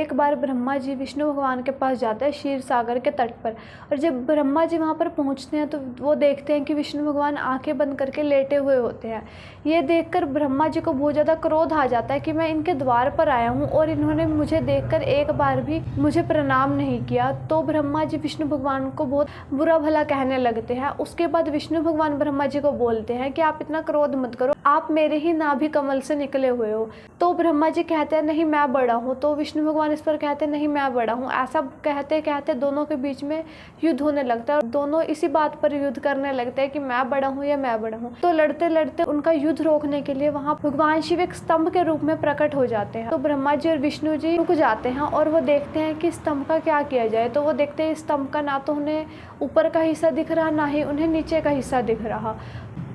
एक बार ब्रह्मा जी विष्णु भगवान के पास जाते हैं क्षीर सागर के तट पर। और जब ब्रह्मा जी वहाँ पर पहुँचते हैं तो वो देखते हैं कि विष्णु भगवान आंखें बंद करके लेटे हुए होते हैं। ये देखकर ब्रह्मा जी को बहुत ज़्यादा क्रोध आ जाता है कि मैं इनके द्वार पर आया हूँ और इन्होंने मुझे देखकर एक बार भी मुझे प्रणाम नहीं किया। तो ब्रह्मा जी विष्णु भगवान को बहुत बुरा भला कहने लगते हैं। उसके बाद विष्णु भगवान ब्रह्मा जी को बोलते हैं कि आप इतना क्रोध मत करो, आप मेरे ही नाभि कमल से निकले हुए हो। तो ब्रह्मा जी कहते हैं नहीं मैं बड़ा हूँ। तो विष्णु भगवान इस पर कहते हैं नहीं मैं बड़ा हूँ। ऐसा कहते कहते दोनों के बीच में युद्ध होने लगता है और दोनों इसी बात पर युद्ध करने लगते हैं कि मैं बड़ा हूँ या मैं बड़ा हूँ। तो लड़ते लड़ते उनका युद्ध रोकने के लिए वहाँ भगवान शिव एक स्तंभ के रूप में प्रकट हो जाते हैं। तो ब्रह्मा जी और विष्णु जी रुक जाते हैं और वो देखते हैं कि स्तंभ का क्या किया जाए। तो वो देखते हैं स्तंभ का ना तो उन्हें ऊपर का हिस्सा दिख रहा, ना ही उन्हें नीचे का हिस्सा दिख रहा।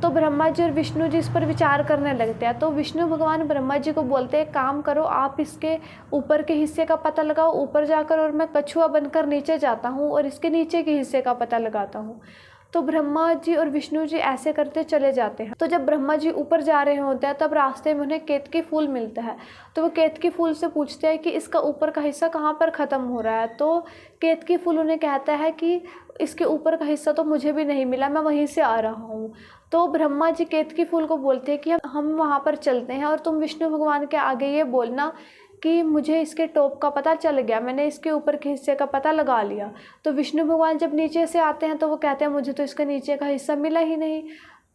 तो ब्रह्मा जी और विष्णु जी इस पर विचार करने लगते हैं। तो विष्णु भगवान ब्रह्मा जी को बोलते हैं काम करो, आप इसके ऊपर के हिस्से का पता लगाओ ऊपर जाकर, और मैं कछुआ बनकर नीचे जाता हूँ और इसके नीचे के हिस्से का पता लगाता हूँ। तो ब्रह्मा जी और विष्णु जी ऐसे करते चले जाते हैं। तो जब ब्रह्मा जी ऊपर जा रहे होते हैं तब रास्ते में उन्हें केतकी फूल मिलता है। तो वो केतकी फूल से पूछते हैं कि इसका ऊपर का हिस्सा कहाँ पर ख़त्म हो रहा है। तो केतकी फूल उन्हें कहता है कि इसके ऊपर का हिस्सा तो मुझे भी नहीं मिला, मैं वहीं से आ रहा हूँ। तो ब्रह्मा जी केतकी फूल को बोलते हैं कि हम वहाँ पर चलते हैं और तुम विष्णु भगवान के आगे ये बोलना कि मुझे इसके टॉप का पता चल गया, मैंने इसके ऊपर के हिस्से का पता लगा लिया। तो विष्णु भगवान जब नीचे से आते हैं तो वो कहते हैं मुझे तो इसका नीचे का हिस्सा मिला ही नहीं।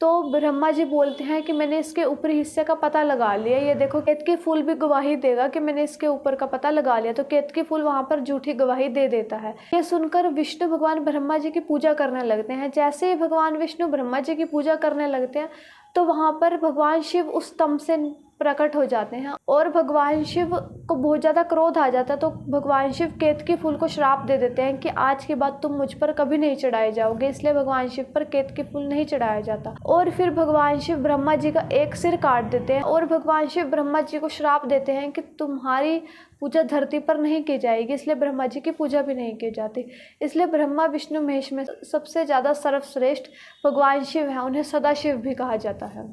तो ब्रह्मा जी बोलते हैं कि मैंने इसके ऊपरी हिस्से का पता लगा लिया, ये देखो केतकी फूल भी गवाही देगा कि मैंने इसके ऊपर का पता लगा लिया। तो केतकी फूल वहाँ पर झूठी गवाही दे देता है। ये सुनकर विष्णु भगवान ब्रह्मा जी की पूजा करने लगते हैं। जैसे ही भगवान विष्णु ब्रह्मा जी की पूजा करने लगते हैं तो वहाँ पर भगवान शिव उस स्तंभ से प्रकट हो जाते हैं और भगवान शिव को बहुत ज़्यादा क्रोध आ जाता है। तो भगवान शिव केतकी फूल को श्राप दे देते हैं कि आज के बाद तुम मुझ पर कभी नहीं चढ़ाए जाओगे, इसलिए भगवान शिव पर केतकी फूल नहीं चढ़ाया जाता। और फिर भगवान शिव ब्रह्मा जी का एक सिर काट देते हैं और भगवान शिव ब्रह्मा जी को श्राप देते हैं कि तुम्हारी पूजा धरती पर नहीं की जाएगी, इसलिए ब्रह्मा जी की पूजा भी नहीं की जाती। इसलिए ब्रह्मा विष्णु महेश में सबसे ज़्यादा सर्वश्रेष्ठ भगवान शिव हैं, उन्हें सदाशिव भी कहा जाता है।